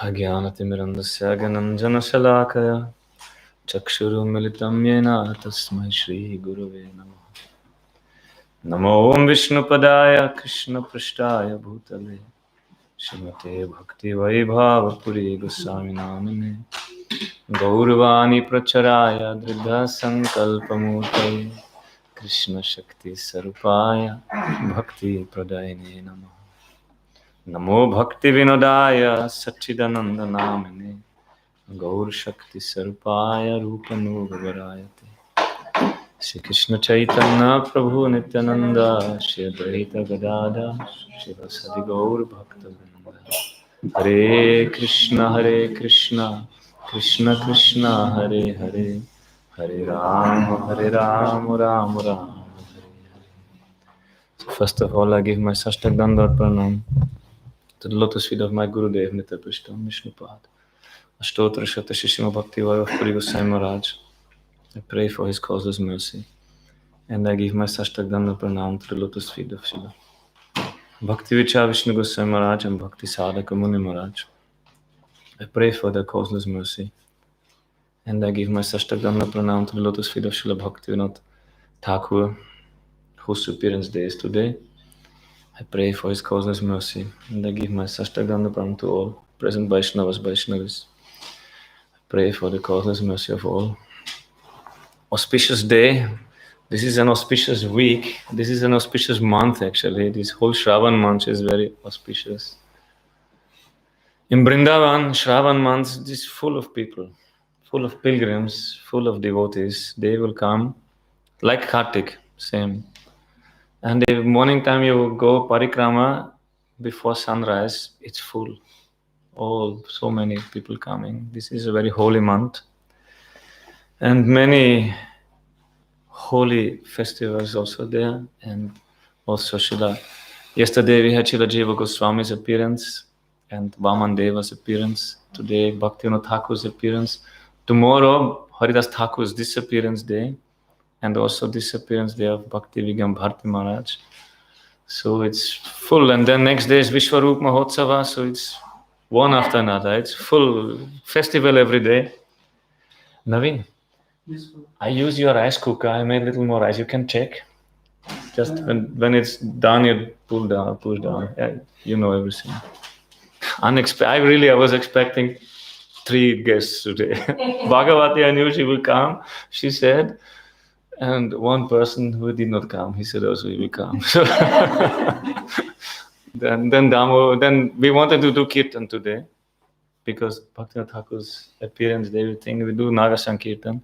Ajnanatimirandasya gananjanashalakaya Chakshurumilitam yena tasmai Shri Gurave Namaha. Namo Om Vishnupadaya Krishna Prishtaya Bhutale Srimate Bhakti Vaibhava Puri Goswami Namane Gaurvani Pracharaya Dridha Sankalpamurtaye Krishna Shakti Sarupaya Bhakti Pradayane Namaha. Namo Bhaktivinodaya Satchidananda Namane Gaur Shakti Sarupaya Rupanu Gavarayate Shri Krishna Chaitanya Prabhu Nityananda Shri Advaita Gadada Shri Vasadi Gaur Bhakta Vrinda Hare Krishna Krishna Krishna Hare Hare Hare Ram Ram Ram Hare Hare. So first of all, I give my Sashtak Dandavat Pranam to the lotus feet of my Gurudev Nitya-Prishtam Vishnupad Ashtotra Shata Shishima Bhakti Vaibhav Puri Goswami Maharaj. I pray for his causeless mercy. And I give my Sashtak Dandavat Pranam to the lotus feet of Srila Bhakti Vichar Vishnu Goswami Maharaj and Bhakti Sadhaka Muni Maharaj. I pray for their causeless mercy. And I give my Sashtak Dandavat Pranam to the lotus feet of Srila Bhaktivinoda Thakur, whose appearance day is today. I pray for his causeless mercy. And I give my Sashtak Dandavat Pranam to all present Vaishnavas, Vaishnavis. I pray for the causeless mercy of all. Auspicious day. This is an auspicious week. This is an auspicious month actually. This whole Shravan month is very auspicious. In Vrindavan, Shravan month is full of people, full of pilgrims, full of devotees. They will come like Kartik, same. And the morning time you go parikrama before sunrise, it's full. So many people coming. This is a very holy month. And many holy festivals also there. And also Srila. Yesterday we had Srila Jiva Goswami's appearance and Vaman Deva's appearance. Today Bhaktivinoda Thakur's appearance. Tomorrow Haridas Thakur's disappearance day. And also disappearance day of Bhakti Vigam Bharti Maharaj. So it's full. And then next day is Vishwarup Mahotsava. So it's one after another. It's full festival every day. Naveen, I use your rice cooker. I made a little more rice. You can check. Just when it's done, you push down. Yeah, you know everything. I was expecting 3 guests today. Bhagavati, I knew she will come. She said. And one person who did not come, he said also he will come. So then we wanted to do Kirtan today because Bhaktivinoda Thakur's appearance day, we think we do Naga Sankirtan.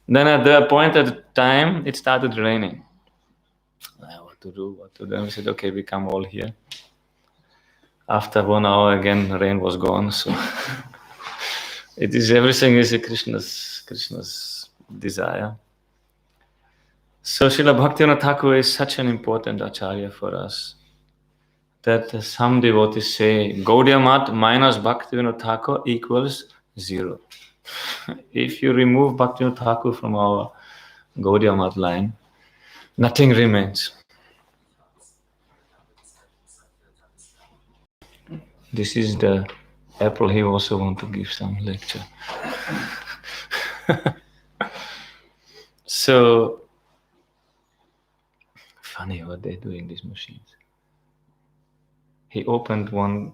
Then at the appointed time, it started raining. What to do? And we said, okay, we come all here. After 1 hour again, rain was gone. So everything is a Krishna's desire. So Srila Bhaktivinoda Thakur is such an important acharya for us that some devotees say Gaudiya Mat minus Bhaktivinoda Thakur equals 0. If you remove Bhaktivinoda Thakur from our Gaudiya Mat line, nothing remains. This is the April. He also want to give some lecture. So funny what they're doing, these machines. He opened one,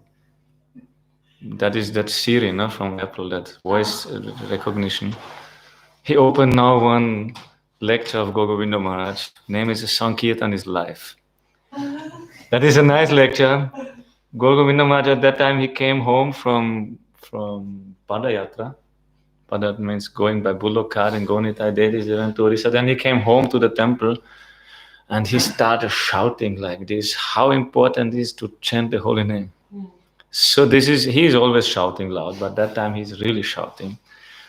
that is that Siri from Apple, that voice recognition. He opened now one lecture of Govinda Maharaj. Name is Sankirtan is Life. That is a nice lecture. Govinda Maharaj at that time he came home from Padayatra. Pada means going by bullock cart and Gonitai Devis went to Orissa. Then he came home to the temple. And he started shouting like this, how important it is to chant the holy name. So he is always shouting loud, but that time he's really shouting.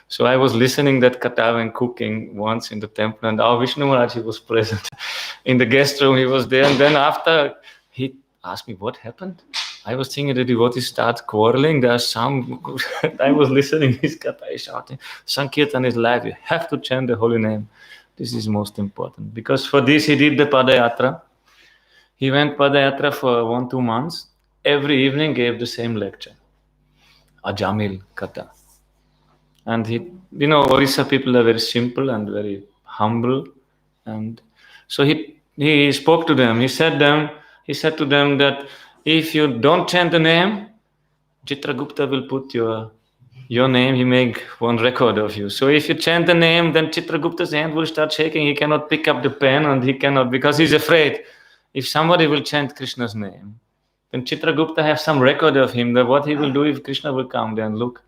So I was listening that katha when cooking once in the temple, and our Vishnu Maharaj, he was present. In the guest room, he was there. And then after, he asked me, what happened? I was thinking the devotees start quarreling. There's some, I was listening his katha, he's shouting, Sankirtan is life, you have to chant the holy name. This is most important. Because for this, he did the Padayatra. He went Padayatra for 1-2 months. Every evening gave the same lecture. Ajamil Kata. And Orissa people are very simple and very humble. And so he spoke to them. He said to them that if you don't chant the name, Chitragupta will put your name, he make one record of you. So if you chant the name, then Chitragupta's hand will start shaking. He cannot pick up the pen and he cannot, because he's afraid. If somebody will chant Krishna's name, then Chitragupta have some record of him, that what he will do if Krishna will come there and look.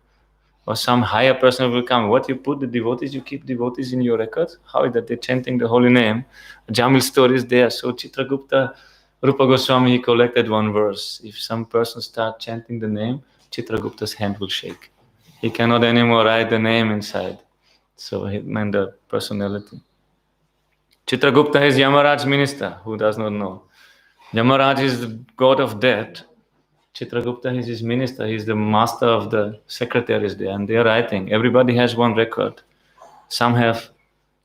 Or some higher person will come. What, you put the devotees, you keep devotees in your records? How is that? They're chanting the holy name. Jamil story is there. So Chitragupta, Rupa Goswami, he collected one verse. If some person start chanting the name, Chitragupta's hand will shake. He cannot anymore write the name inside. So he meant the personality. Chitragupta is Yamaraj's minister, who does not know. Yamaraj is the god of death. Chitragupta is his minister. He's the master of the secretaries there, and they are writing. Everybody has one record. Some have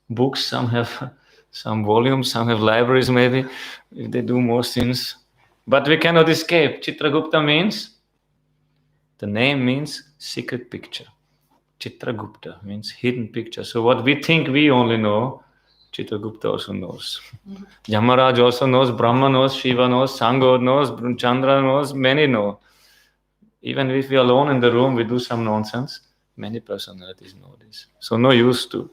books, some have some volumes, some have libraries maybe, if they do more sins. But we cannot escape. Chitragupta means, the name means secret picture. Chitragupta means hidden picture. So what we think we only know, Chitragupta also knows. Yamaraj also knows, Brahma knows, Shiva knows, Sangha knows, Chandra knows, many know. Even if we are alone in the room, we do some nonsense, many personalities know this. So no use to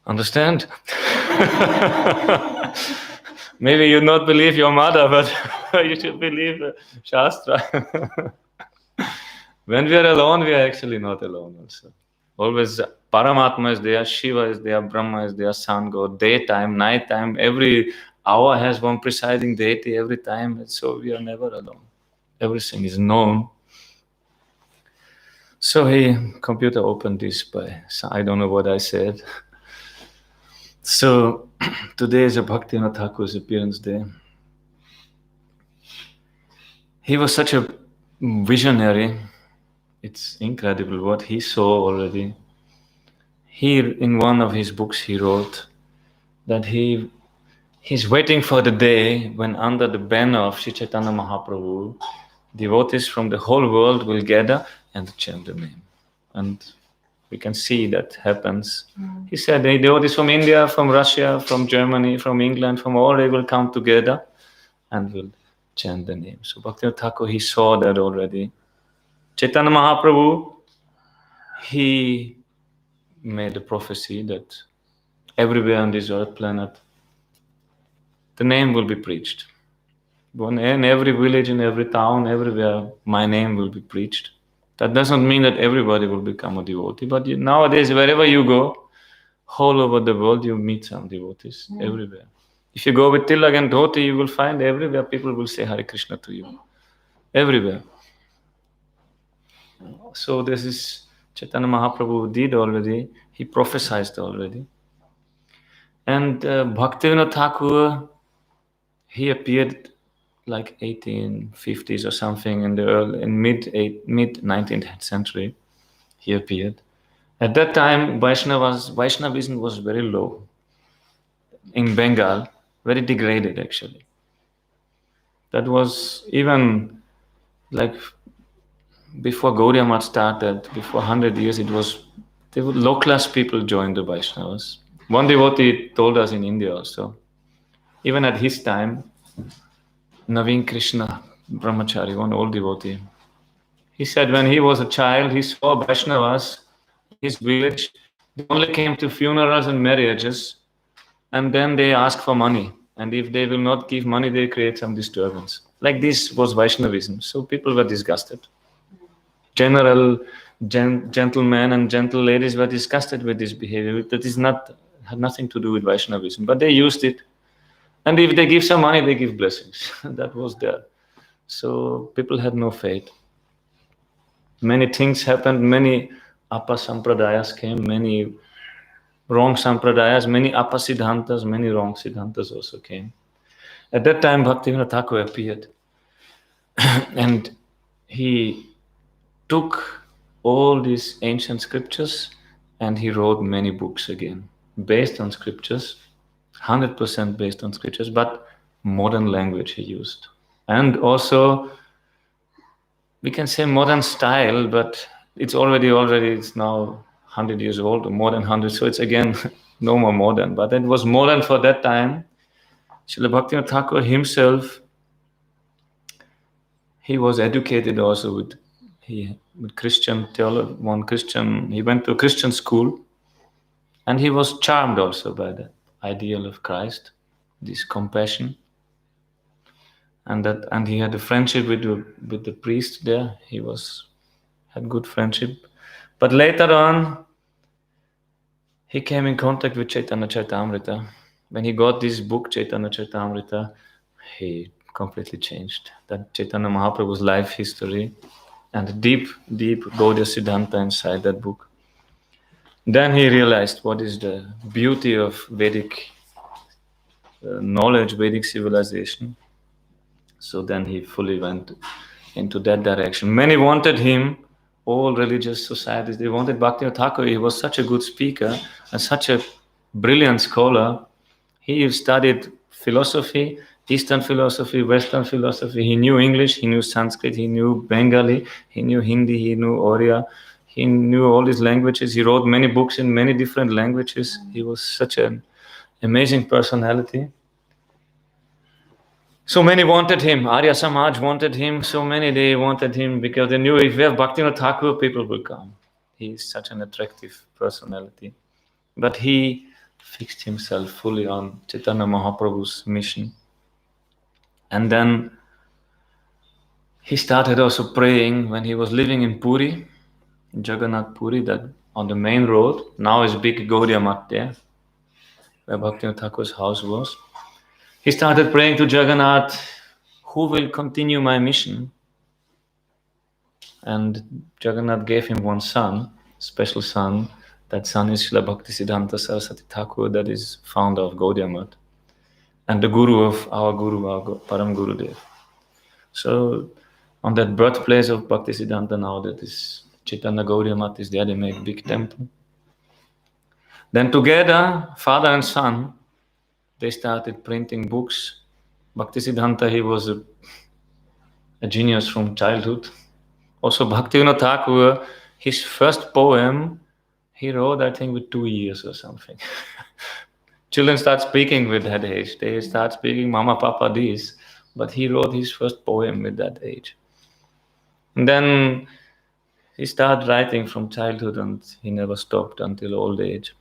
understand. Maybe you not believe your mother, but you should believe Shastra. When we are alone, we are actually not alone also. Always Paramatma is there, Shiva is there, Brahma is there, Sun God, daytime, nighttime, every hour has one presiding deity every time, so we are never alone. Everything is known. So computer opened this I don't know what I said. So today is a Bhaktivinoda Thakur's appearance day. He was such a visionary. It's incredible what he saw already. Here in one of his books he wrote that he's waiting for the day when under the banner of Sri Chaitanya Mahaprabhu, devotees from the whole world will gather and chant the name. And we can see that happens. He said the devotees from India, from Russia, from Germany, from England, from all, they will come together and will chant the name. So Bhaktivinoda Thakur, he saw that already. Chaitanya Mahaprabhu, he made a prophecy that everywhere on this earth planet, the name will be preached. In every village, in every town, everywhere, my name will be preached. That doesn't mean that everybody will become a devotee, but nowadays, wherever you go, all over the world, you meet some devotees, everywhere. If you go with tilak and dhoti, you will find everywhere people will say Hare Krishna to you. Everywhere. So this is Chaitanya Mahaprabhu did already. He prophesied already. And Bhaktivinoda Thakur, he appeared like 1850s or something in mid 19th century. He appeared. At that time, Vaishnavism was very low in Bengal, very degraded actually. That was even like before Gaudiya Math started, before 100 years, there were low-class people joined the Vaishnavas. One devotee told us in India also, even at his time, Naveen Krishna Brahmachari, one old devotee, he said when he was a child, he saw Vaishnavas in his village. They only came to funerals and marriages, and then they ask for money. And if they will not give money, they create some disturbance. Like this was Vaishnavism. So people were disgusted. Gentlemen and gentle ladies were disgusted with this behavior. That had nothing to do with Vaishnavism, but they used it. And if they give some money, they give blessings. That was there. So people had no faith. Many things happened. Many Apa Sampradayas came. Many wrong Sampradayas. Many Apa Siddhantas. Many wrong Siddhantas also came. At that time, Bhaktivinoda Thakur appeared. And he took all these ancient scriptures and he wrote many books again, based on scriptures, 100% based on scriptures, but modern language he used. And also we can say modern style, but it's it's now 100 years old, or more than 100, so it's again no more modern. But it was modern for that time. Srila Bhaktivinoda Thakur himself, he was educated also with Christian theology, he went to a Christian school, and he was charmed also by the ideal of Christ, this compassion. And he had a friendship with the priest there. He had good friendship. But later on, he came in contact with Chaitanya Charitamrita. When he got this book, Chaitanya Charitamrita, he completely changed. That Chaitanya Mahaprabhu's life history and the deep, deep Gaudiya Siddhanta inside that book. Then he realized what is the beauty of Vedic knowledge, Vedic civilization. So then he fully went into that direction. Many wanted him, all religious societies, they wanted Bhaktivinoda Thakur. He was such a good speaker and such a brilliant scholar. He studied philosophy, Eastern philosophy, Western philosophy. He knew English, he knew Sanskrit, he knew Bengali, he knew Hindi, he knew Oriya. He knew all these languages. He wrote many books in many different languages. He was such an amazing personality. So many wanted him. Arya Samaj wanted him. So many, they wanted him because they knew if we have Bhaktivinoda Thakur, people will come. He is such an attractive personality. But he fixed himself fully on Chaitanya Mahaprabhu's mission. And then he started also praying when he was living in Puri, Jagannath Puri, that on the main road. Now is big Gaudiya Math there, where Bhaktivinoda Thakur's house was. He started praying to Jagannath, who will continue my mission? And Jagannath gave him one son, special son. That son is Srila Bhaktisiddhanta Saraswati Thakur, that is founder of Gaudiya Math, and the guru of our Guru, our Param Gurudev. So on that birthplace of Bhaktisiddhanta now, that is Chaitanya Gaudiya Math is there, they make big temple. Then together, father and son, they started printing books. Bhaktisiddhanta, he was a genius from childhood. Also Bhaktivinoda Thakur, his first poem, he wrote, I think, with 2 years or something. Children start speaking with that age. They start speaking Mama, Papa, this. But he wrote his first poem with that age. And then he started writing from childhood and he never stopped until old age.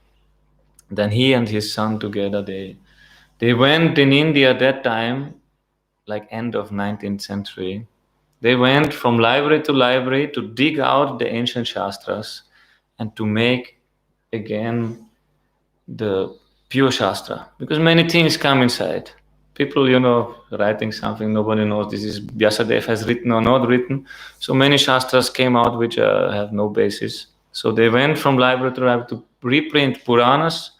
Then he and his son together, they went in India at that time, like end of 19th century. They went from library to dig out the ancient Shastras and to make again the pure Shastra. Because many things come inside. People, writing something, nobody knows this is Vyasadeva has written or not written. So many Shastras came out which have no basis. So they went from library to reprint Puranas,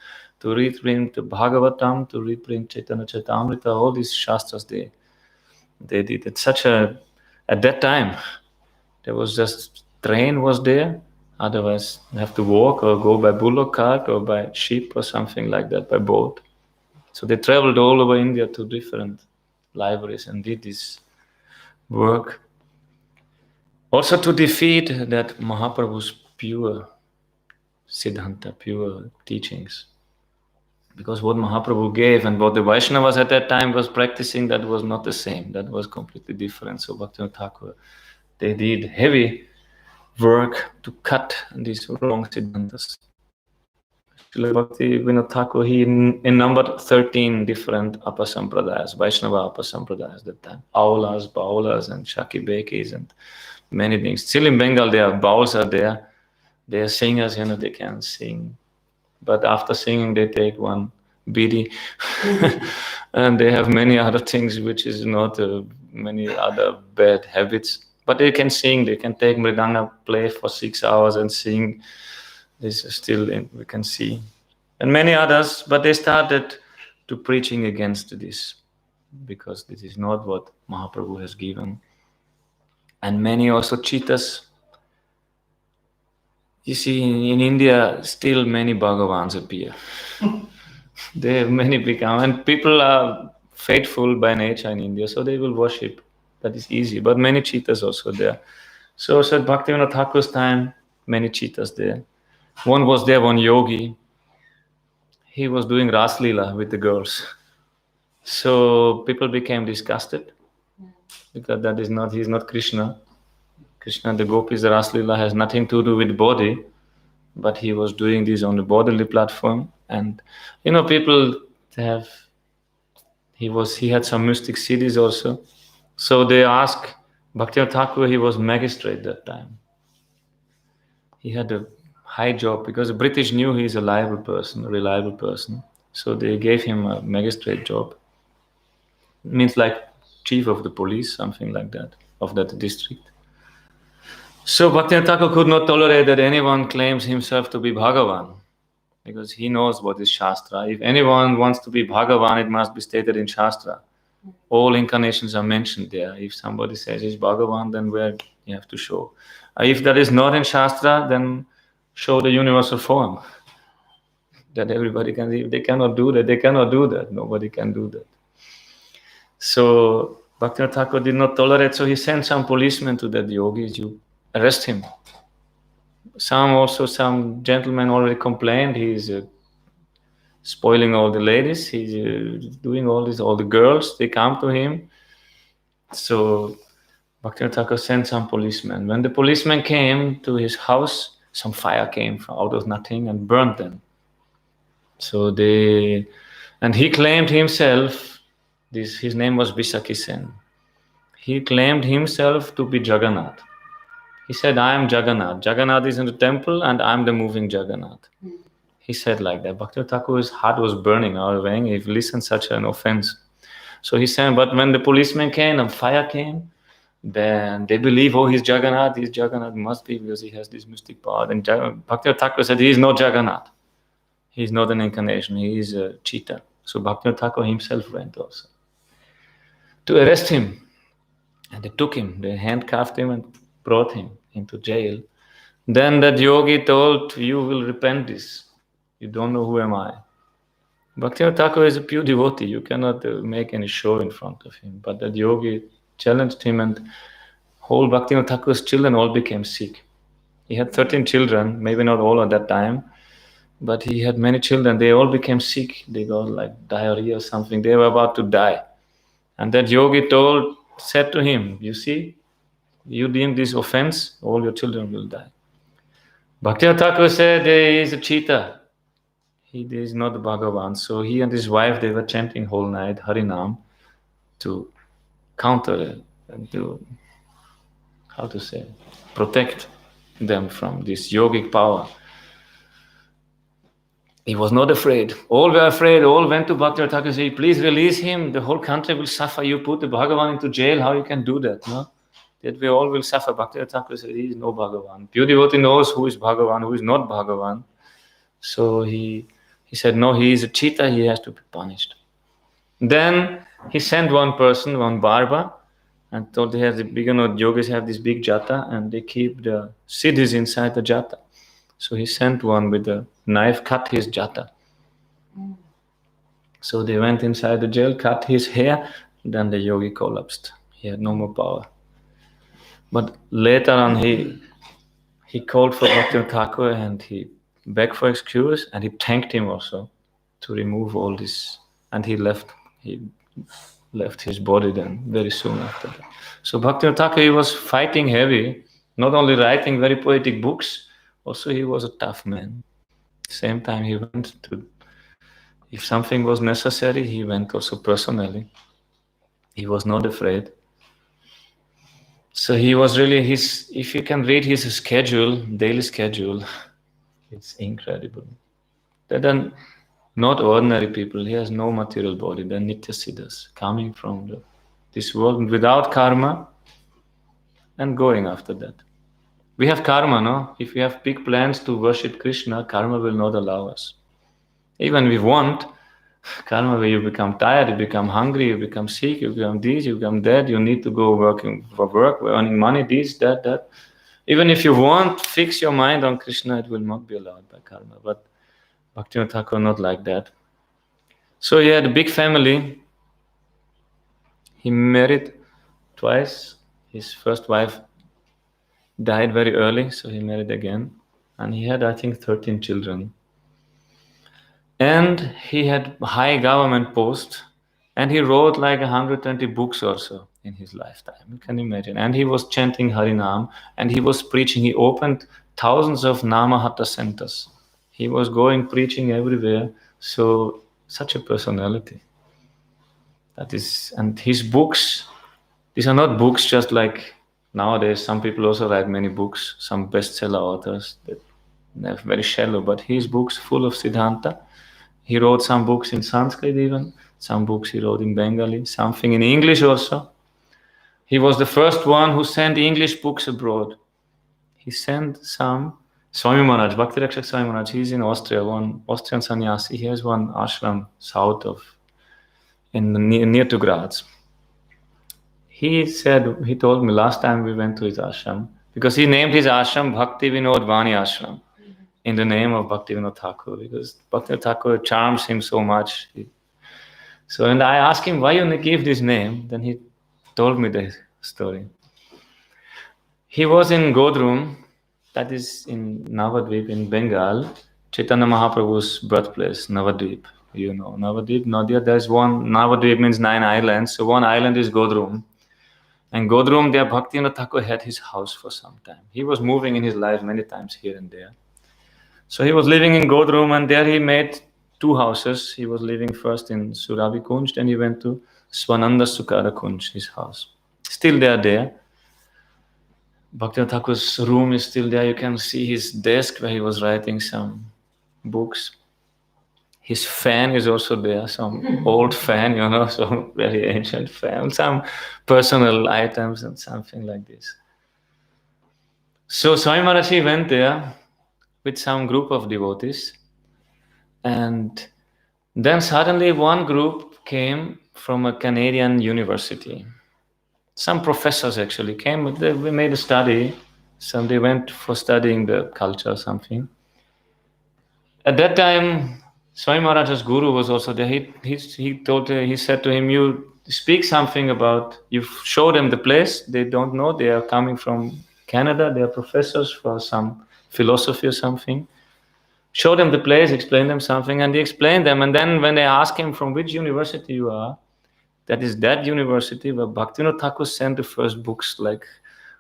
to reprint Bhagavatam, to reprint Chaitanya Charitamrita, all these Shastras they did. It's at that time, there was just train was there. Otherwise, you have to walk or go by bullock cart or by ship or something like that, by boat. So they traveled all over India to different libraries and did this work. Also to defeat that Mahaprabhu's pure Siddhanta, pure teachings. Because what Mahaprabhu gave and what the Vaishnavas at that time was practicing, that was not the same. That was completely different. So Bhaktivinoda Thakur, they did heavy work to cut these wrong Siddhantas. Srila Bhaktivinoda Thakur, he numbered 13 different Apasampradayas, Vaishnava Apasampradayas at that time. Aulas, Baulas, and Shaki Bekis, and many things. Still in Bengal, Bauls are there. They are singers, they can sing. But after singing, they take one bidi. And they have many other things, which is not many other bad habits. But they can sing, they can take mridanga, play for 6 hours and sing. This is still, we can see. And many others, but they started to preaching against this, because this is not what Mahaprabhu has given. And many also cheaters. You see, in India, still many Bhagavans appear. They have many become, and people are faithful by nature in India, so they will worship. That is easy. But many cheaters also there. So at Bhaktivinoda Thakur's time, many cheetahs there. One was there, one yogi. He was doing Ras Leela with the girls. So people became disgusted because that is not, he's not Krishna. Krishna, the gopis, the Ras Leela has nothing to do with body, but he was doing this on the bodily platform. And people have, he had some mystic cities also. So they asked Bhaktivinoda Thakur, he was magistrate that time. He had a high job because the British knew he's a reliable person. So they gave him a magistrate job. It means like chief of the police, something like that, of that district. So Bhaktivinoda Thakur could not tolerate that anyone claims himself to be Bhagavan, because he knows what is Shastra. If anyone wants to be Bhagavan, it must be stated in Shastra. All incarnations are mentioned there. If somebody says he's Bhagavan, then where you have to show. If that is not in Shastra, then show the universal form. That everybody can see. If they cannot do that, they cannot do that. Nobody can do that. So Bhaktivinoda Thakur did not tolerate, so he sent some policemen to that yogi to arrest him. Some gentlemen already complained he's spoiling all the ladies. He's doing all this. All the girls, they come to him. So Bhaktivinoda Thakur sent some policemen. When the policemen came to his house, some fire came from out of nothing and burned them. And he claimed himself, his name was Visakisen. He claimed himself to be Jagannath. He said, I am Jagannath. Jagannath is in the temple and I am the moving Jagannath. He said like that. Bhaktivinoda Thakur's heart was burning out of anger. He listened such an offense. So he said, but when the policemen came and fire came, then they believe, oh, he's Jagannath must be because he has this mystic power. And Bhaktivinoda Thakur said, he is not Jagannath. He is not an incarnation. He is a cheetah. So Bhaktivinoda Thakur himself went also to arrest him. And they took him, they handcuffed him and brought him into jail. Then that yogi told, you will repent this. You don't know who am I. Bhaktivinoda Thakur is a pure devotee. You cannot make any show in front of him. But that yogi challenged him, and whole Bhaktivinoda Thakur's children all became sick. He had 13 children, maybe not all at that time, but he had many children. They all became sick. They got like diarrhea or something. They were about to die. And that yogi said to him, you see, you deem this offense, all your children will die. Bhaktivinoda Thakur said, he is a cheetah. He is not the Bhagavan. So he and his wife, they were chanting whole night Harinam to counter it and to, protect them from this yogic power. He was not afraid. All were afraid. All went to Bhaktivinoda Thakur and said, please release him. The whole country will suffer. You put the Bhagavan into jail. How you can do that? No? That we all will suffer. Bhaktivinoda Thakur said, he is no Bhagavan. Pure devotee knows who is Bhagavan, who is not Bhagavan. So he said, no, he is a cheetah. He has to be punished. Then he sent one person, one barber, and told they have yogis have this big jata and they keep the siddhis inside the jata. So he sent one with a knife, cut his jata. So they went inside the jail, cut his hair, then the yogi collapsed. He had no more power. But later on he called for Bhaktivinoda Thakur and he begged for excuse and he thanked him also to remove all this. And he left his body then very soon after that. So Bhaktivinoda Thakur, he was fighting heavy, not only writing very poetic books, also he was a tough man. Same time he went to, if something was necessary, he went also personally. He was not afraid. So he was really, if you can read his schedule, daily schedule, it's incredible. They're not ordinary people. He has no material body. They're Nitya Siddhas, coming from this world without karma and going after that. We have karma, no? If we have big plans to worship Krishna, karma will not allow us. Even we want, karma where you become tired, you become hungry, you become sick, you become this, you become that, you need to go working for work, earning money, this, that. Even if you want, fix your mind on Krishna, it will not be allowed by karma. But Bhaktivinoda Thakur not like that. So he had a big family. He married twice. His first wife died very early, so he married again. And he had, I think, 13 children. And he had high government post, and he wrote like 120 books or so in his lifetime. You can imagine. And he was chanting Harinam, and he was preaching. He opened thousands of Namahatha centers. He was going preaching everywhere. So such a personality. That is, and his books, these are not books just like nowadays. Some people also write many books, some bestseller authors that they're very shallow, but his books full of Siddhanta. He wrote some books in Sanskrit even, some books he wrote in Bengali, something in English also. He was the first one who sent English books abroad. He sent some. Swami Maharaj, Bhakti Rakshak Swami Maharaj, he's in Austria, one Austrian sannyasi. He has one ashram south of, near to Graz. He told me last time we went to his ashram, because he named his ashram Bhaktivinoda in the name of Bhaktivinoda Thakur, because Bhaktivinoda Thakur charms him so much. So, and I asked him, why you give this name? Then he told me the story. He was in Godrum, that is in Navadvip in Bengal, Chaitanya Mahaprabhu's birthplace, Navadvip. You know, Navadvip, Nadia, there's one, Navadvip means 9 islands, so one island is Godrum. And Godrum, there Bhaktivinoda Thakur had his house for some time. He was moving in his life many times here and there. So he was living in Godrum, and there he made 2 houses. He was living first in Surabi Kunj, then he went to Swananda Sukara Kunj, his house. Still they are there. Bhaktivinoda Thakur's room is still there. You can see his desk where he was writing some books. His fan is also there, some old fan, some very ancient fan, some personal items and something like this. So Swami Maharaj went there with some group of devotees, and then suddenly one group came from a Canadian university. Some professors actually came. We made a study. So they went for studying the culture or something. At that time, Swami Maharaj's guru was also there. He said to him, you speak something about, you show them the place. They don't know. They are coming from Canada. They are professors for some philosophy or something. Show them the place, explain them something, and he explained them. And then when they ask him from which university you are, that is that university where Bhaktivinoda Thakur sent the first books like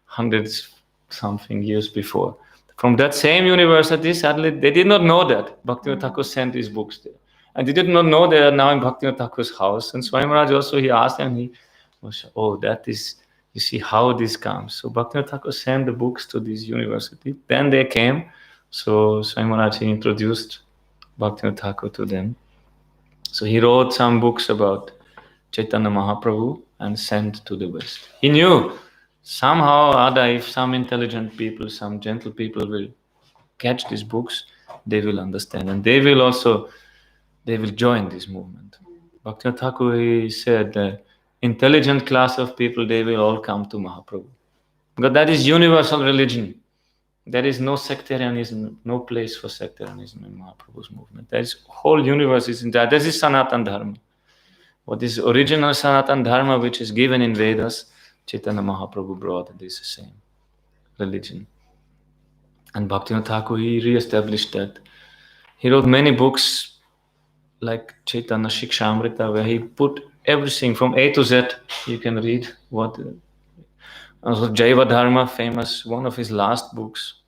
hundreds something years before. From that same university, suddenly they did not know that Bhaktivinoda Thakur sent these books there. And they did not know they are now in Bhaktivinoda Thakur's house. And Swami Maharaj also, he asked them, he was, that is, you see how this comes. So Bhaktivinoda Thakur sent the books to this university. Then they came. So Swami Maharaj, he introduced Bhaktivinoda Thakur to them. So he wrote some books about Chaitanya Mahaprabhu and sent to the West. He knew somehow or other, if some intelligent people, some gentle people will catch these books, they will understand, and they will join this movement. Bhaktivinoda Thakur, he said, the intelligent class of people, they will all come to Mahaprabhu. Because that is universal religion. There is no sectarianism, no place for sectarianism in Mahaprabhu's movement. There is whole universe is in that. This is Sanatana Dharma. What is original Sanatana Dharma, which is given in Vedas, Chaitanya Mahaprabhu brought. This same religion. And Bhaktivinoda Thakur, he re-established that. He wrote many books like Chaitanya Shikshamrita, where he put everything from A to Z. You can read what. Also Jaiva Dharma, famous, one of his last books,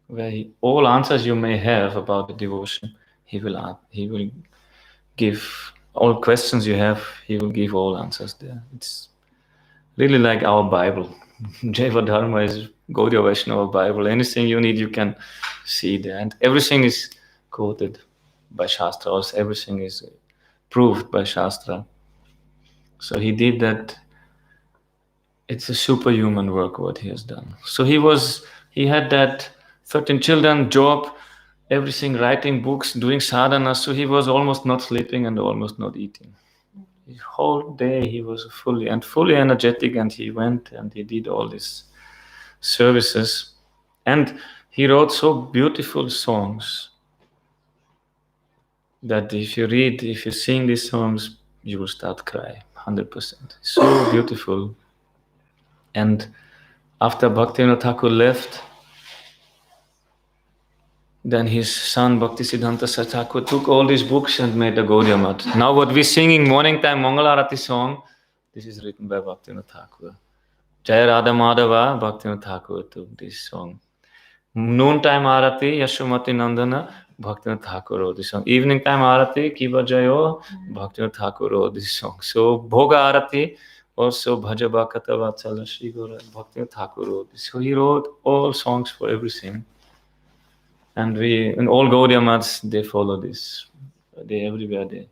where all answers you may have about the devotion, he will give. All questions you have, he will give all answers there. It's really like our Bible. Jaiva Dharma is Gaudiya Vaishnava Bible. Anything you need, you can see there. And everything is quoted by Shastra. Also, everything is proved by Shastra. So he did that. It's a superhuman work what he has done. So he had that 13 children, job, everything, writing books, doing sadhana. So he was almost not sleeping and almost not eating. The whole day he was fully energetic, and he went and he did all these services. And he wrote so beautiful songs that if you sing these songs, you will start cry, 100%. So beautiful. And After Bhaktivinoda Thakur left, then his son Bhaktisiddhanta Saraswati Thakur took all these books and made the Gaudiya Math. Now what we're singing morning time Mangalarati song, this is written by Bhaktivinoda Thakur. Jaya Radha Madhava, Bhaktivinoda Thakur took this song. Noontime Arati, Yashomati Nandana, Bhaktivinoda Thakur wrote this song. Evening time Arati, Kiva Jayo, Bhaktivinoda Thakur wrote this song. So Bhoga Arati, also Bhajaba Katavatsala Shri Guru, Bhaktivinoda Thakur wrote this. So he wrote all songs for everything. And all Gaudiya Maths, they follow this. They everywhere they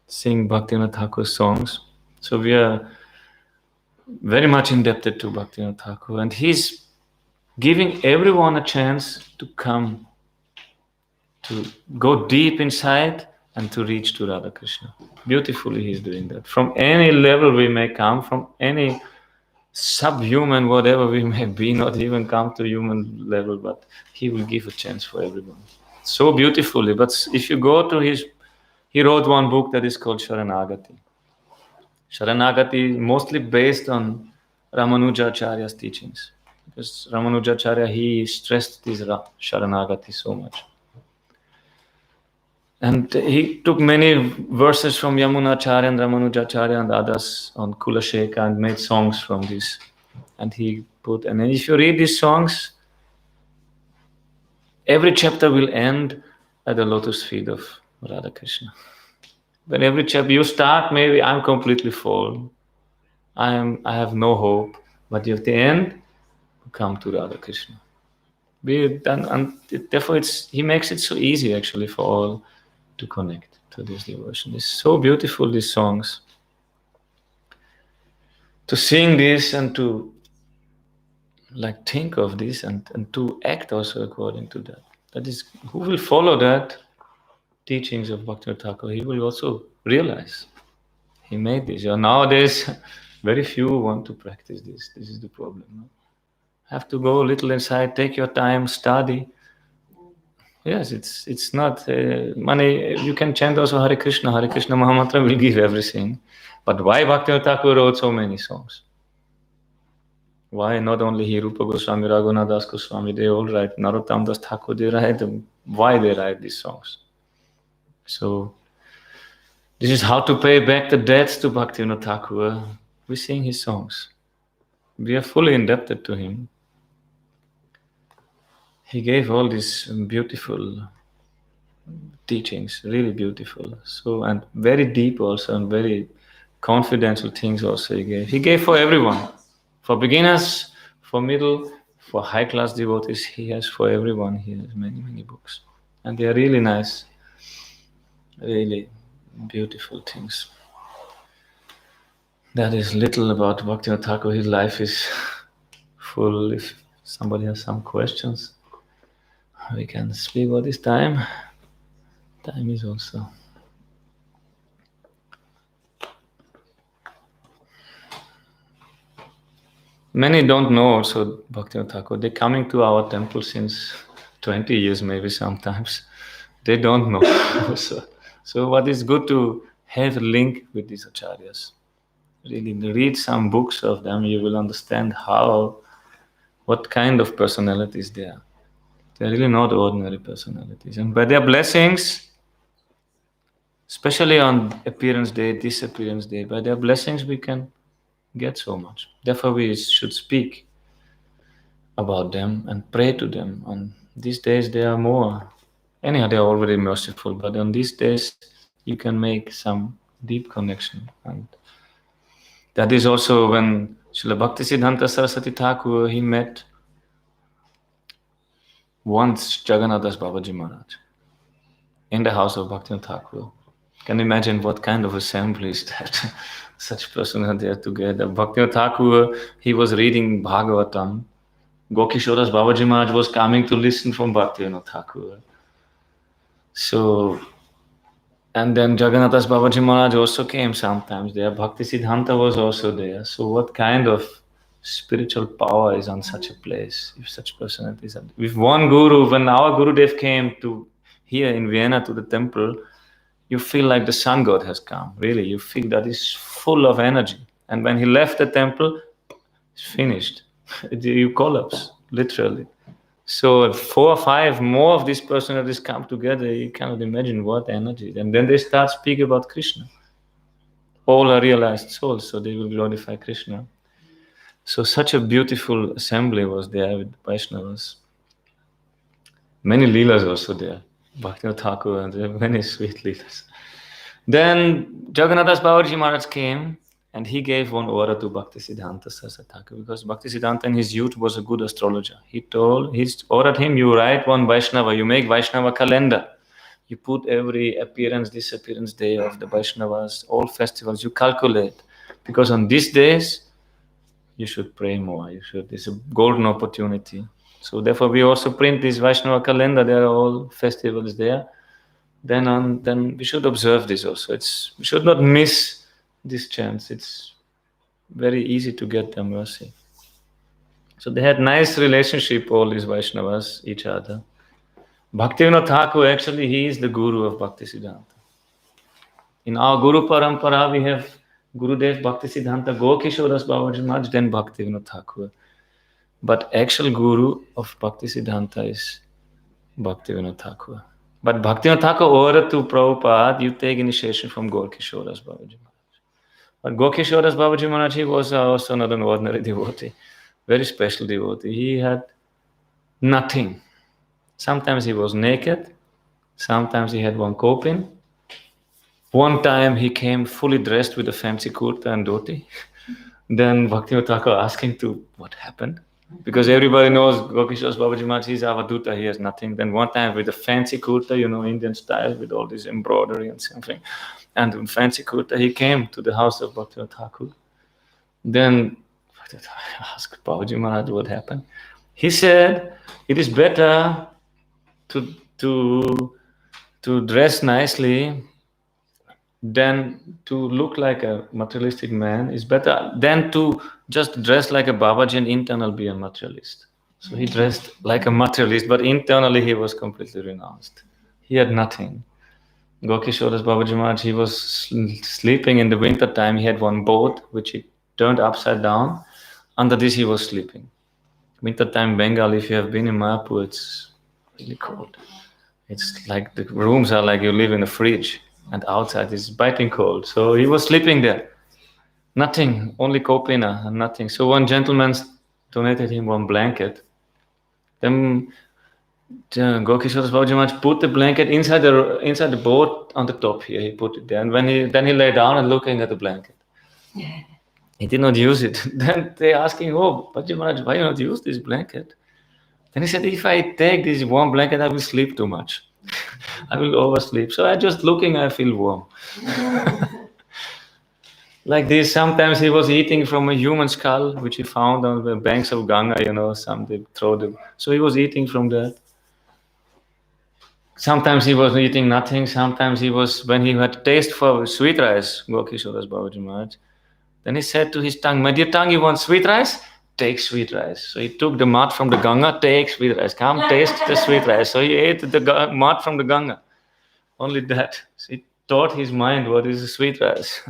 sing Bhaktivinoda Thakur songs. So we are very much indebted to Bhaktivinoda Thakur. And he's giving everyone a chance to come, to go deep inside and to reach to Radha Krishna. Beautifully he's doing that. From any level we may come, from any subhuman, whatever we may be, not even come to human level, but he will give a chance for everyone. So beautifully. But if you go to he wrote one book that is called Sharanagati. Sharanagati mostly based on Ramanujacharya's teachings. Because Ramanujacharya, he stressed this Sharanagati so much. And he took many verses from Yamunacharya and Ramanujacharya and others on Kulasheka and made songs from this. And he put, and if you read these songs, every chapter will end at the lotus feet of Radha Krishna. When every chapter you start, maybe I'm completely full, I have no hope, but at the end, you come to Radha Krishna. And therefore, he makes it so easy actually for all to connect to this devotion. It's so beautiful, these songs. To sing this and to think of this and to act also according to that. That is, who will follow that teachings of Bhaktivinoda Thakur, he will also realize he made this. Nowadays, very few want to practice this. This is the problem. No? Have to go a little inside, take your time, study. Yes, it's not money. You can chant also Hare Krishna Mahamantra will give everything. But why Bhaktivinoda Thakur wrote so many songs? Why not only he, Rupa Goswami, Raghunath Das Goswami, they all write, Narottam Das Thakur, they write them. Why they write these songs? So, this is how to pay back the debts to Bhaktivinoda Thakur. We sing his songs. We are fully indebted to him. He gave all these beautiful teachings, really beautiful. So, and very deep also, and very confidential things also he gave. He gave for everyone. For beginners, for middle, for high-class devotees, he has for everyone. He has many, many books. And they are really nice, really beautiful things. That is little about Bhaktivinoda Thakur. His life is full. If somebody has some questions, we can speak about this time. Time is also. Many don't know also Bhaktivinoda Thakur. They're coming to our temple since 20 years, maybe sometimes. They don't know. So what is good to have a link with these acharyas. Really read some books of them, you will understand what kind of personalities they are. They are really not ordinary personalities. And by their blessings, especially on appearance day, disappearance day, by their blessings we can get so much. Therefore we should speak about them and pray to them. On these days they are more, anyhow they are already merciful, but on these days you can make some deep connection. And that is also when Srila Bhaktisiddhanta Saraswati Thakur, he met once Jagannath Das Babaji Maharaj in the house of Bhaktivinoda Thakur. Can you imagine what kind of assembly is that? Such persons are there together. Bhaktivinoda Thakur, he was reading Bhagavatam. Gokishodas Babaji Maharaj was coming to listen from Bhaktivinoda Thakur. So, and then Jagannath Das Babaji Maharaj also came sometimes there. Bhaktisiddhanta was also there. So what kind of spiritual power is on such a place, if such personalities are. With one guru, when our Gurudev came to here in Vienna to the temple, you feel like the sun god has come. Really, you feel that is full of energy. And when he left the temple, it's finished. You collapse, literally. So if 4 or 5 more of these personalities come together, you cannot imagine what energy. And then they start speaking about Krishna. All are realized souls, so they will glorify Krishna. So such a beautiful assembly was there with Vaishnavas. Many leelas also there. Bhaktivinoda Thakur, and there are many sweet leelas. Then Jagannath Babaji Maharaj came and he gave one order to Bhaktisiddhanta Saraswati Thakur, because Bhaktisiddhanta in his youth was a good astrologer. He ordered him, you write one Vaishnava, you make Vaishnava calendar. You put every appearance, disappearance day of the Vaishnavas, all festivals, you calculate. Because on these days, you should pray more. It's a golden opportunity. So therefore, we also print this Vaishnava calendar. There are all festivals there. Then we should observe this also. We should not miss this chance. It's very easy to get their mercy. So they had nice relationship, all these Vaishnavas, each other. Bhaktivinoda Thakur, actually, he is the guru of Bhaktisiddhanta. In our Guru Parampara, we have Gurudev Bhaktisiddhanta Gokishoras Babaji Maharaj, then Bhaktivinoda Thakur. But actual guru of Bhaktisiddhanta is Bhaktivinoda Thakur. But Bhaktivinoda Thakur ordered to Prabhupada, you take initiation from Gokishoras Babaji Maharaj. But Gokishoras Babaji Maharaj, he was also not an ordinary devotee, very special devotee. He had nothing. Sometimes he was naked, sometimes he had one kopin. One time he came fully dressed with a fancy kurta and dhoti. Then Bhaktivinoda Thakur asked him to, what happened? Because everybody knows Gokishoras Babaji Maharaj, he's Avaduta, he has nothing. Then one time with a fancy kurta, Indian style, with all this embroidery and something. And in fancy kurta, he came to the house of Bhaktivinoda Thakur. Then Bhaktivinoda Thakur asked Babaji Maharaj what happened. He said, it is better to dress nicely than to look like a materialistic man. Is better than to just dress like a Babaji and internal be a materialist. So he dressed like a materialist, but internally he was completely renounced. He had nothing. Gokishoras Babaji Maharaj, he was sleeping in the winter time. He had one boat which he turned upside down. Under this he was sleeping. Winter time Bengal, if you have been in Mayapur, it's really cold. It's like the rooms are like you live in a fridge. And outside is biting cold. So he was sleeping there. Nothing, only kopina and nothing. So one gentleman donated him one blanket. Then Gokishoras Babaji Maharaj put the blanket inside the boat on the top here. He put it there. And then he lay down and looking at the blanket. He did not use it. Then they asking, Babaji Maharaj, why you not use this blanket? Then he said, if I take this warm blanket, I will sleep too much. I will oversleep. So I just looking, I feel warm. Like this, sometimes he was eating from a human skull, which he found on the banks of Ganga, some they throw them. So he was eating from that. Sometimes he was eating nothing. Sometimes when he had taste for sweet rice, Gokishoras Babaji Maharaj, then he said to his tongue, my dear tongue, you want sweet rice? Take sweet rice. So he took the mud from the Ganga, take sweet rice. Come, taste the sweet rice. So he ate the mud from the Ganga. Only that. So he taught his mind what is a sweet rice.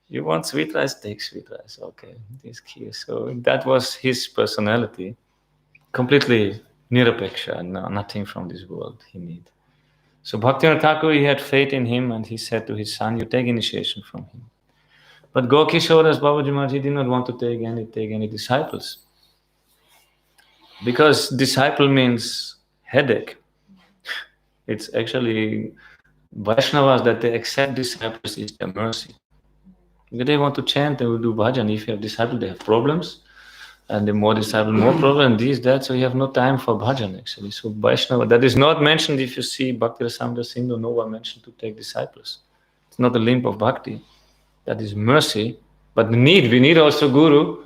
You want sweet rice? Take sweet rice. Okay, this key. So that was his personality. Completely nirapeksha, nothing from this world he need. So Bhaktivinoda Thakur, he had faith in him and he said to his son, you take initiation from him. But Gokishoras Babaji Maharaj, he did not want to take any disciples. Because disciple means headache. It's actually Vaishnavas that they accept disciples is their mercy. If they want to chant, they will do bhajan. If you have disciples, they have problems. And the more disciples, more problems, this, that. So you have no time for bhajan actually. So Vaishnava, that is not mentioned if you see Bhakti Rasamrita Sindhu, no one mentioned to take disciples. It's not a limp of bhakti. That is mercy. But we need also guru.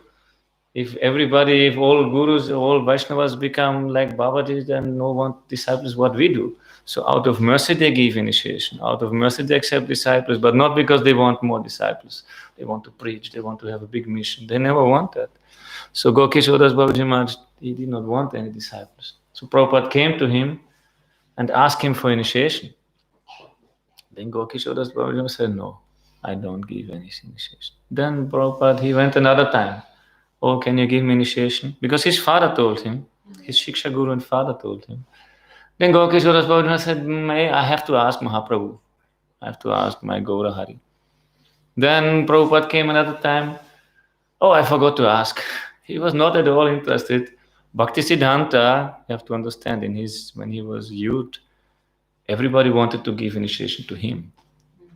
If all gurus, all Vaishnavas become like Babaji, then no one disciples what we do. So out of mercy they give initiation. Out of mercy they accept disciples, but not because they want more disciples. They want to preach, they want to have a big mission. They never want that. So Gokishoras Babaji Maharaj, he did not want any disciples. So Prabhupada came to him and asked him for initiation. Then Gokishoras Babaji said, no, I don't give any initiation. Then Prabhupada, he went another time. oh, can you give me initiation? Because his father told him, his Shiksha Guru and father told him. Then Gokishodas Babaji said, I have to ask Mahaprabhu. I have to ask my Gaura Hari. Then Prabhupada came another time. Oh, I forgot to ask. He was not at all interested. Bhaktisiddhanta, you have to understand, when he was youth, everybody wanted to give initiation to him.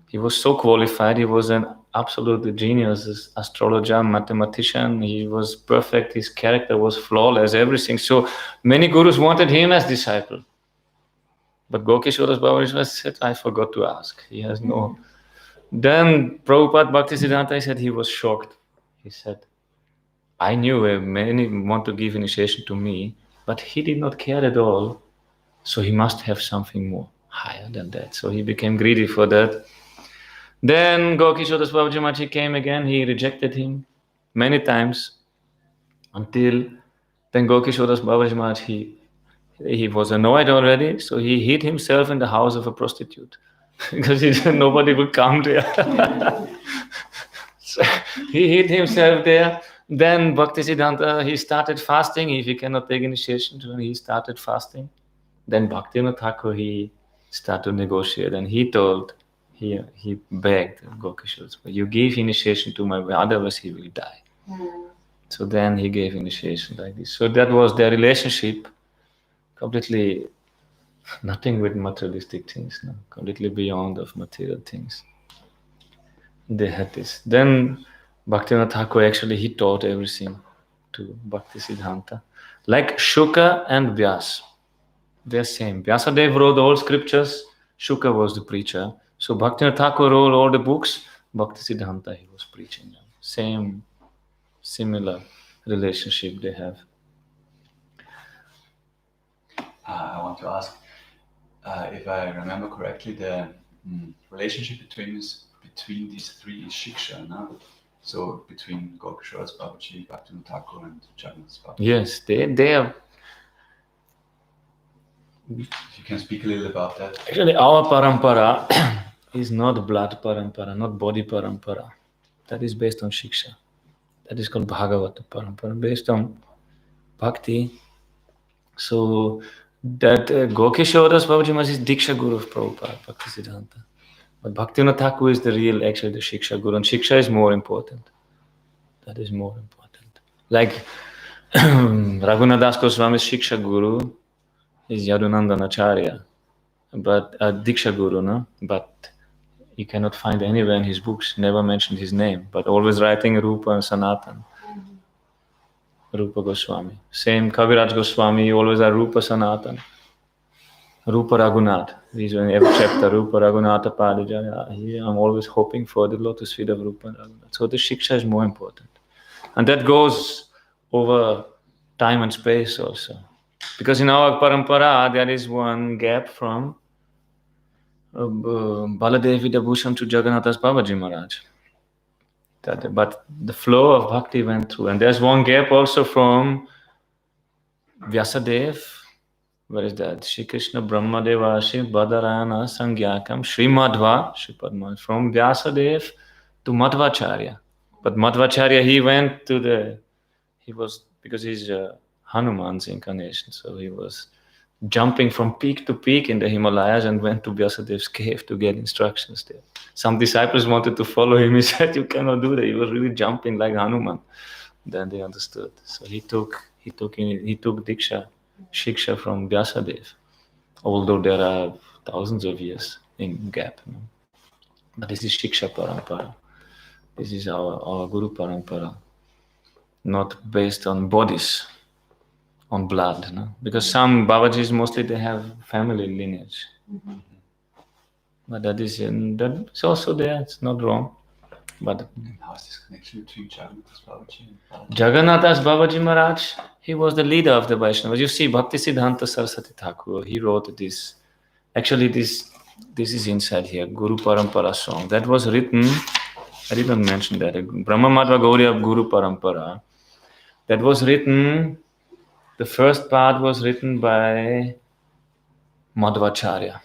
He was so qualified. He was an absolute genius, astrologer, mathematician. He was perfect. His character was flawless, everything. So many gurus wanted him as disciple. But Gokishodas Babaji said, I forgot to ask. He has no... Then Prabhupada Bhaktisiddhanta said he was shocked. He said, I knew many want to give initiation to me, but he did not care at all. So he must have something more higher than that. So he became greedy for that. Then Gokishodas Babaji Maharaj came again. He rejected him many times until then Gokishodas Babaji Maharaj, he was annoyed already. So he hid himself in the house of a prostitute because nobody would come there. So he hid himself there. Then Bhaktisiddhanta, he started fasting. If he cannot take initiation, he started fasting. Then Bhaktivinoda Thakur, he started to negotiate, and he begged Gokishodas, you give initiation to my boy, otherwise he will die. So then he gave initiation like this. So that was their relationship, completely nothing with materialistic things, no? Completely beyond of material things. They had this. Then Bhaktivinoda Thakur actually, he taught everything to Bhaktisiddhanta. Like Shuka and Vyas. They're same. Vyasadeva wrote all scriptures. Shuka was the preacher. So Bhaktivinoda Thakur wrote all the books. Bhaktisiddhanta, he was preaching them. Same, similar relationship they have. I want to ask, if I remember correctly, the relationship between these three is shiksha, no? So between Gokishodas Babaji, Bhaktivinoda Thakur, and Jagannath Babaji. Yes, they are. If you can speak a little about that. Actually, our parampara is not blood parampara, not body parampara. That is based on shiksha. That is called bhagavata.dharma.ashram, based on bhakti. So that Gokishodas Babaji Maharaj is Diksha Guru of Prabhupada, Bhaktisiddhanta. But Bhaktivinoda Thakur is the Shiksha Guru, and Shiksha is more important. That is more important. Like Raghunath Das Goswami's Shiksha Guru is Yadunandanacharya, but Diksha Guru, no? But you cannot find anywhere in his books, never mentioned his name, but always writing Rupa and Sanatan. Rupa Goswami. Same Kaviraj Goswami, always are Rupa Sanatan. Rupa Raghunath. These are in every chapter, Rupa Raghunatha Padijaya. Here I'm always hoping for the lotus feet of Rupa Raghunath. So the Shiksha is more important. And that goes over time and space also. Because in our parampara, there is one gap from Baladevi Dabhushan to Jagannath Babaji Maharaj. But the flow of bhakti went through. And there's one gap also from Vyasadeva. Where is that? Shri Krishna Brahmadeva Shri Badarayana Sangyakam Shri Madhva Shri Padma. From Vyasadeva to Madhvacharya. But Madhvacharya, because he's Hanuman's incarnation, so he was jumping from peak to peak in the Himalayas and went to Vyasadev's cave to get instructions there. Some disciples wanted to follow him. He said, you cannot do that. He was really jumping like Hanuman. Then they understood. So he took Diksha, Shiksha from Vyasadeva, although there are thousands of years in gap. No? But this is Shiksha Parampara. This is our Guru Parampara, not based on bodies, on blood. No? Because some Babajis, mostly they have family lineage. Mm-hmm. But that is also there, it's not wrong. But how is this connection between Jagannath Babaji and Baladev? Jagannath Babaji Maharaj, he was the leader of the Vaishnavas. You see, Bhaktisiddhanta Saraswati Thakur, he wrote this. Actually, this is inside here, Guru Parampara song. That was written, I didn't mention that, Brahma Madhva Gauriya Guru Parampara. That was written, the first part was written by Madhvacharya.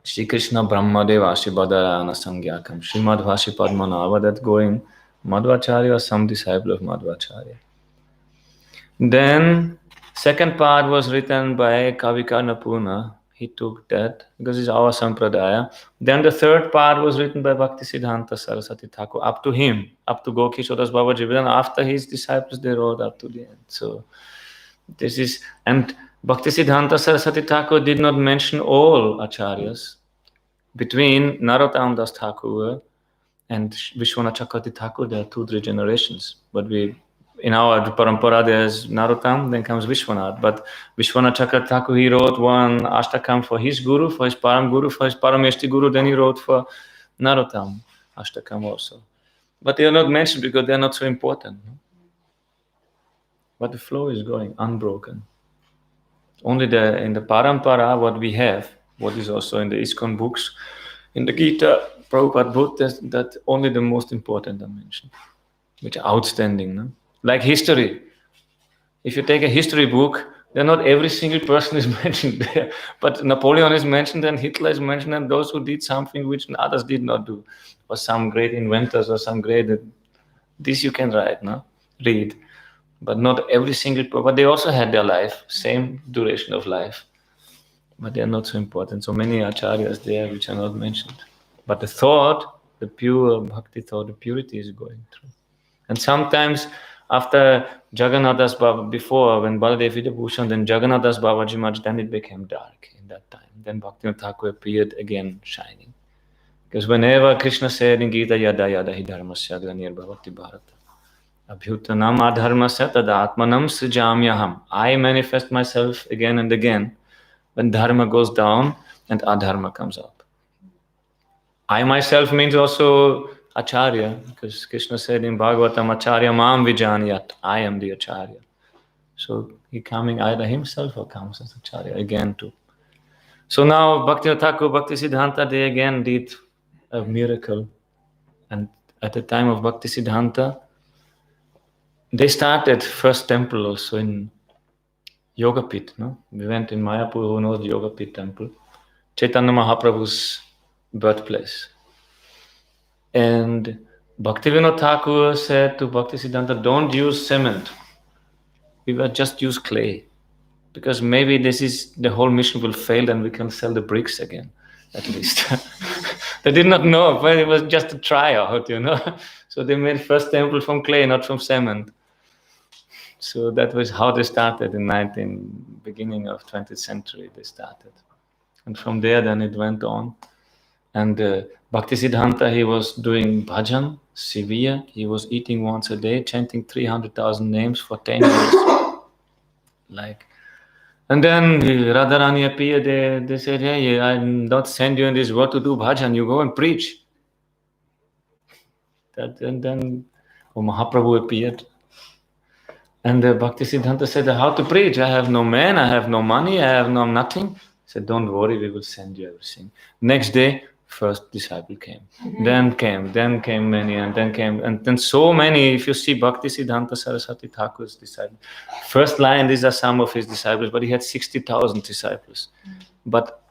Shri Krishna Brahmadeva Shri Badarayana Sangyakam Shri Madhva Shri Padmanava, that going Madhvacharya or some disciple of Madhvacharya. Then second part was written by Kavika Napuna. He took that because it's our sampradaya. Then the third part was written by Bhaktisiddhanta Saraswati Thakur, up to him, up to Gokishodas Babaji. Then after his disciples, they wrote up to the end. So this is, and Bhaktisiddhanta Saraswati Thakur did not mention all acharyas. Between Narottam Das Thakur and Vishwanath Chakravarti Thakur, there are 2-3 generations. But in our parampara, there's Narottam, then comes Vishwanath. But Vishwanath Chakravarti Thakur, he wrote one Ashtakam for his guru, for his Param Guru, for his Parameshti Guru. Then he wrote for Narottam Ashtakam also. But they are not mentioned because they are not so important. But the flow is going unbroken. Only in the parampara, what we have, what is also in the ISKCON books, in the Gita, Prabhupada put that only the most important are mentioned, which are outstanding. No? Like history. If you take a history book, then not every single person is mentioned there. But Napoleon is mentioned and Hitler is mentioned and those who did something which others did not do. Or some great inventors or some great... This you can write, no? Read. But not every single... But they also had their life, same duration of life. But they are not so important. So many acharyas there which are not mentioned. But the thought, the pure bhakti thought, the purity is going through. And sometimes after Jagannathas Baba, before when Baladev Vidabhushan, then Jagannathas Babaji Maharaj, then it became dark in that time. Then Bhaktivinoda Thakur appeared again shining. Because whenever Krishna said in Gita, Yada Yada Hi Dharmasya Granir Bhavati Bharata, Abhyutanam Adharmasya Tada Atmanam Srijamyaham. I manifest myself again and again when Dharma goes down and Adharma comes up. I myself means also Acharya, because Krishna said in Bhagavatam, Acharya Mam Vijaniyat, I am the Acharya. So he coming either himself or comes as Acharya again too. So now Bhaktivinoda Thakur, Bhaktisiddhanta, they again did a miracle. And at the time of Bhaktisiddhanta, they started first temple also in Yogapit. No? We went in Mayapur, who knows the Yogapit temple. Chaitanya Mahaprabhu's birthplace. And Bhaktivinoda Thakur said to Bhaktisiddhanta, don't use cement. We will just use clay. Because maybe the whole mission will fail and we can sell the bricks again, at least. They did not know, but it was just a tryout, So they made first temple from clay, not from cement. So that was how they started in beginning of 20th century, they started. And from there, then it went on. And Bhaktisiddhanta, he was doing bhajan, severe. He was eating once a day, chanting 300,000 names for 10 years. And then Radharani appeared, they said, hey, I'm not send you in this world to do bhajan, you go and preach. And then Mahaprabhu appeared. And Bhaktisiddhanta said, how to preach? I have no man, I have no money, I have no nothing. He said, don't worry, we will send you everything. Next day, first disciple came. Then came many, and then so many. If you see Bhaktisiddhanta Saraswati Thakur's disciples, first line, these are some of his disciples, but he had 60,000 disciples. But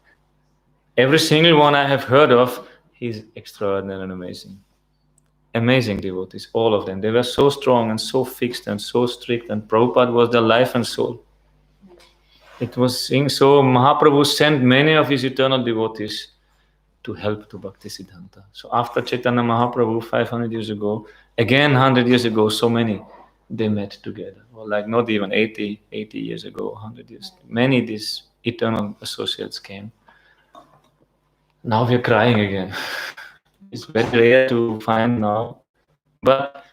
every single one I have heard of, he's extraordinary and amazing. Amazing devotees, all of them. They were so strong and so fixed and so strict, and Prabhupada was their life and soul. It was so Mahaprabhu sent many of his eternal devotees to help to Bhaktisiddhanta. So after Chaitanya Mahaprabhu 500 years ago, again 100 years ago, so many, they met together. Or like not even 80 years ago, 100 years. Many of these eternal associates came. Now we're crying again. It's very rare to find now. But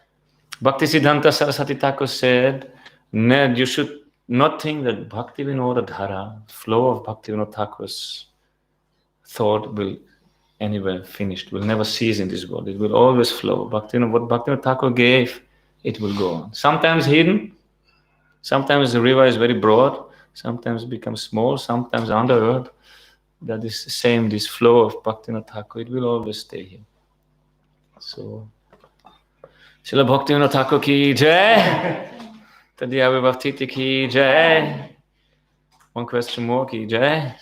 Bhaktisiddhanta Saraswati Thakur said, you should not think that Bhaktivinoda Dhara, flow of Bhaktivinoda Thakur's thought will anywhere finished, will never cease in this world. It will always flow. What Bhaktivinoda Thakur gave, it will go on. Sometimes hidden, sometimes the river is very broad, sometimes it becomes small, sometimes under earth. That is the same, this flow of Bhaktivinoda Thakur, it will always stay here. So, Srila Bhaktivinoda Thakur ki jai, Tadhyava Bhaktiti ki jai. One question more, ki jai.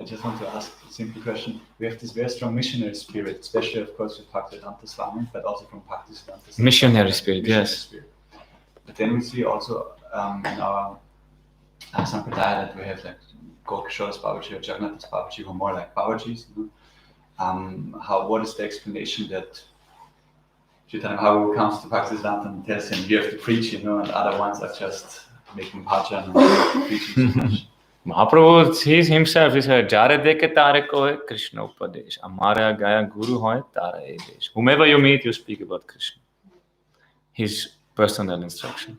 I just want to ask a simple question. We have this very strong missionary spirit, especially, of course, with Bhaktivinoda Swami, but also from Bhaktisiddhanta. Missionary spirit, yes. Spirit. But then we see also in our Sampradaya that we have like Gourpremanande Babaji or Jagannath Babaji, who are more like Babajis. What is the explanation that how comes to Bhaktisiddhanta and tells him you have to preach, and other ones are just making bhajan and preaching so much. Mahaprabhu, he himself, he said, Jare deke tare kohe Krishna upadesh. Amara gaya guru hoy tara e desh. Whomever you meet, you speak about Krishna. His personal instruction.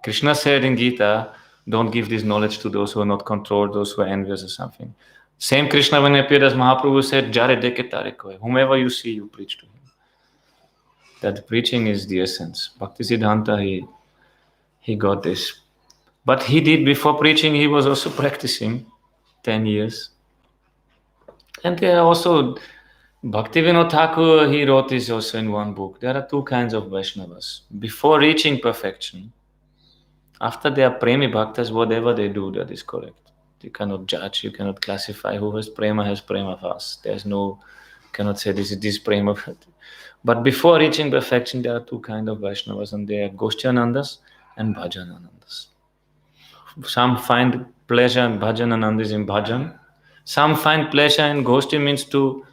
Krishna said in Gita, don't give this knowledge to those who are not controlled, those who are envious or something. Same Krishna, when he appeared as Mahaprabhu, said, Jare deke tare kohe. Whomever you see, you preach to him. That preaching is the essence. Bhaktisiddhanta, he got this. But he did, before preaching, he was also practicing 10 years. And there are also, Bhaktivinoda Thakur, he wrote this also in one book. There are two kinds of Vaishnavas. Before reaching perfection, after they are Premi Bhaktas, whatever they do, that is correct. You cannot judge, you cannot classify. Who has Prema fast. There's no, cannot say this is this Prema. But before reaching perfection, there are two kinds of Vaishnavas, and they are Gosvamianandas and Bhajananandas. Some find pleasure in Bhajananandis in bhajan. Some find pleasure in Goshti, means to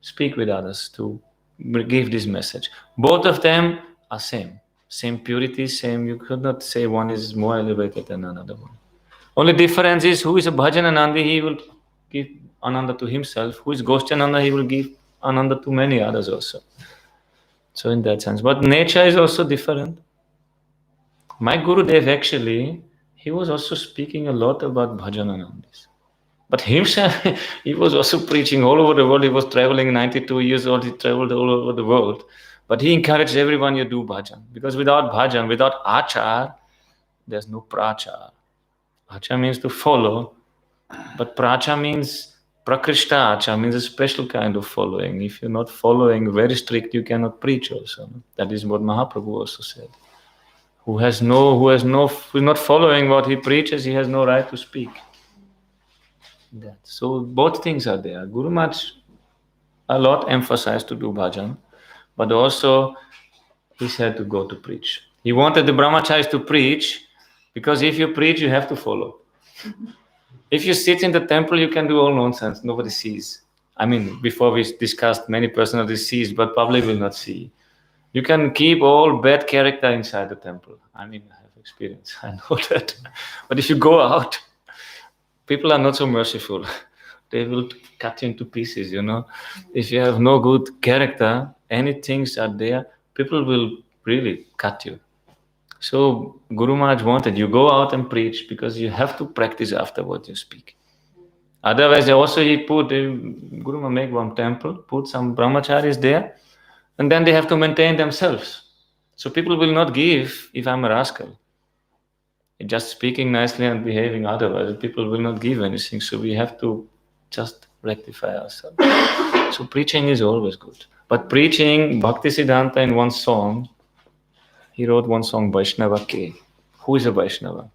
speak with others, to give this message. Both of them are same purity, same. You could not say one is more elevated than another one. Only difference is who is a Bhajananandi, he will give Ananda to himself. Who is Goshtananda, he will give Ananda to many others also. So in that sense, but nature is also different. My Gurudev actually, he was also speaking a lot about Bhajananandis. But himself, he was also preaching all over the world. He was traveling, 92 years old, he traveled all over the world. But he encouraged everyone to do bhajan. Because without bhajan, without achar, there's no prachar. Achar means to follow, but pracha means, prakrishta achar means a special kind of following. If you're not following very strict, you cannot preach also. That is what Mahaprabhu also said. Who is not following what he preaches, he has no right to speak. That. So both things are there. Guru Maharaj a lot emphasized to do bhajan, but also he said to go to preach. He wanted the brahmacharis to preach, because if you preach, you have to follow. If you sit in the temple, you can do all nonsense. Nobody sees. I mean, before we discussed, many personalities sees, but public will not see. You can keep all bad character inside the temple. I mean, I have experience. I know that. But if you go out, people are not so merciful. They will cut you into pieces, If you have no good character, any things are there, people will really cut you. So Guru Maharaj wanted you go out and preach, because you have to practice after what you speak. Otherwise, also he put, Guru Maharaj make one temple, put some brahmacharis there, and then they have to maintain themselves. So people will not give if I'm a rascal. Just speaking nicely and behaving otherwise, people will not give anything. So we have to just rectify ourselves. So preaching is always good. But preaching, Bhaktisiddhanta in one song, he wrote one song, Vaishnava Ke. Who is a Vaishnava?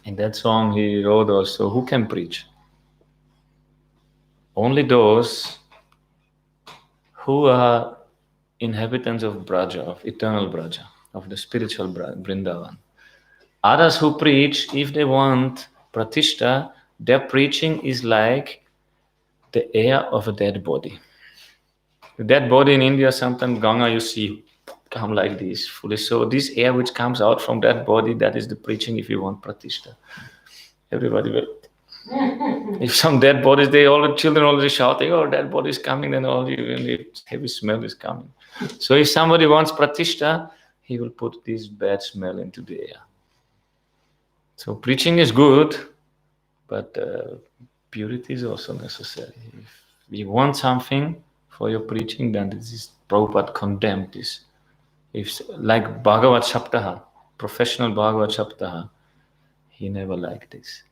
In that song he wrote also, who can preach? Only those who are inhabitants of Braja, of eternal Braja, of the spiritual Vrindavan. Others who preach, if they want pratishta, their preaching is like the air of a dead body. The dead body in India, sometimes Ganga you see come like this, fully. So this air which comes out from that body, that is the preaching if you want pratishta. Everybody will. If some dead bodies, all the children already shouting, oh, dead body is coming, then all the heavy smell is coming. So if somebody wants pratishta, he will put this bad smell into the air. So preaching is good, but purity is also necessary. If you want something for your preaching, then this is Prabhupada condemned this. If like Bhagavat Saptaha, professional Bhagavat Saptaha, he never liked this.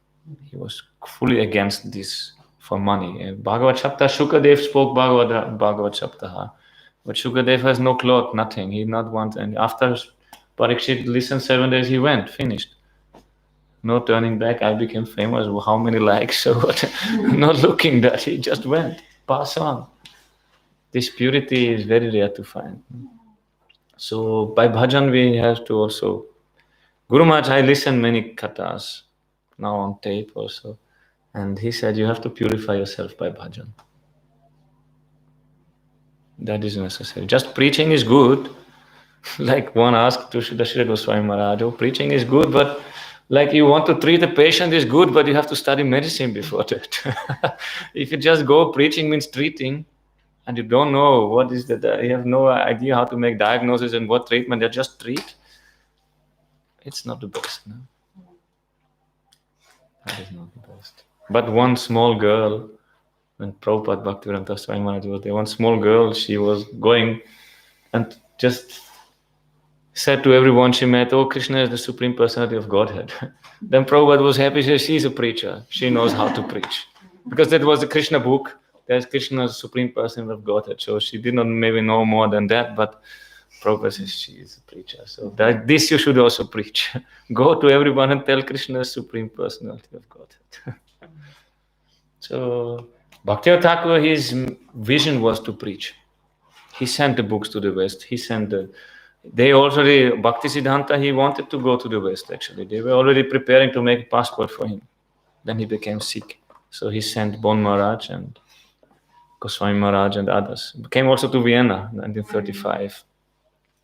He was fully against this for money. Bhagavat Saptaha, Shukadev spoke Bhagavat Saptaha, but Shukadev has no cloth, nothing. He did not want, and after Parikshit listened 7 days, he went, finished. No turning back. I became famous. How many likes? So what? Not looking that. He just went. Pass on. This purity is very rare to find. So by bhajan we have to also. Guru Maharaj, I listen many kathas now on tape also, and he said you have to purify yourself by bhajan. That is necessary. Just preaching is good. Like one asked to Srila Gosvami Maharaj, oh, preaching is good, but like you want to treat a patient is good, but you have to study medicine before that. If you just go preaching means treating, and you don't know what is that, you have no idea how to make diagnosis and what treatment, you just treat, it's not the best. No? That is not the best. But one small girl, when Prabhupada Bhaktivinoda Swami Maharaj was there, one small girl, she was going and just said to everyone she met, oh, Krishna is the Supreme Personality of Godhead. Then Prabhupada was happy, she said, she's a preacher. She knows how to preach. Because that was the Krishna book. There's Krishna's Supreme Personality of Godhead. So she did not maybe know more than that, but Prabhupada says she is a preacher. So that, this you should also preach. Go to everyone and tell Krishna's Supreme Personality of Godhead. So Bhaktivinoda Thakur, his vision was to preach. He sent the books to the West. He sent the... They already, Bhaktisiddhanta, he wanted to go to the West actually. They were already preparing to make a passport for him. Then he became sick. So he sent Bon Maharaj and Goswami Maharaj and others. He came also to Vienna, 1935.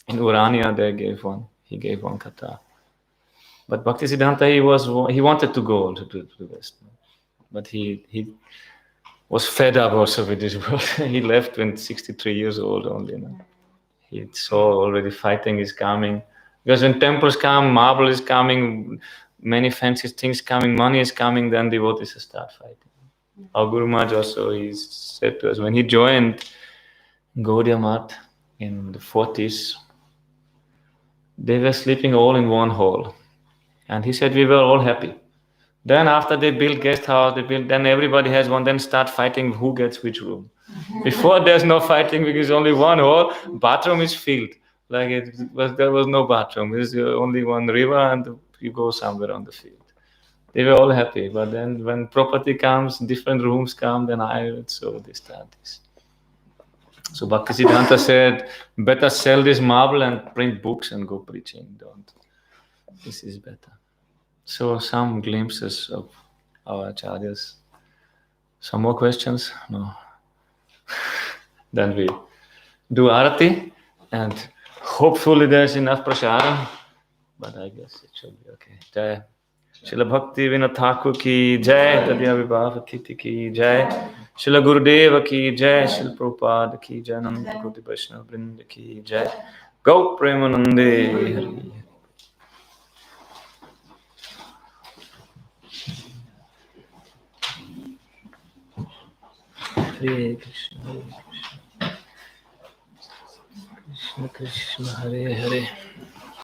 In Urania, he gave one katha. But Bhaktisiddhanta, he wanted to go also to the West. But he was fed up also with this world. He left when 63 years old only. You know? He saw already fighting is coming. Because when temples come, marble is coming, many fancy things coming, money is coming, then devotees start fighting. Our Guru Maharaj also, he said to us, when he joined Gaudiya Math in the 40s, they were sleeping all in one hall. And he said we were all happy. Then after they build guest house, then everybody has one, then start fighting who gets which room. Before there's no fighting because only one hall, bathroom is filled. Like there was no bathroom. There's only one river and you go somewhere on the field. They were all happy. But then when property comes, different rooms come, then so they start this. So Bhaktisiddhanta said, better sell this marble and print books and go preaching. Don't. This is better. So some glimpses of our acharyas. Some more questions? No. Then we do arati and hopefully there's enough prasadam. But I guess it should be okay. Jai. Srila Bhaktivinoda Thakur ki jai. Tadya Vibhava Titi ki jai. Srila Gurudeva ki jai. Srila Prabhupada ki jai. Nanda Koti Vaishnava Vrinda ki jai. Gourpremanande Hari. Hare Krishna, Krishna Krishna, Hare Hare.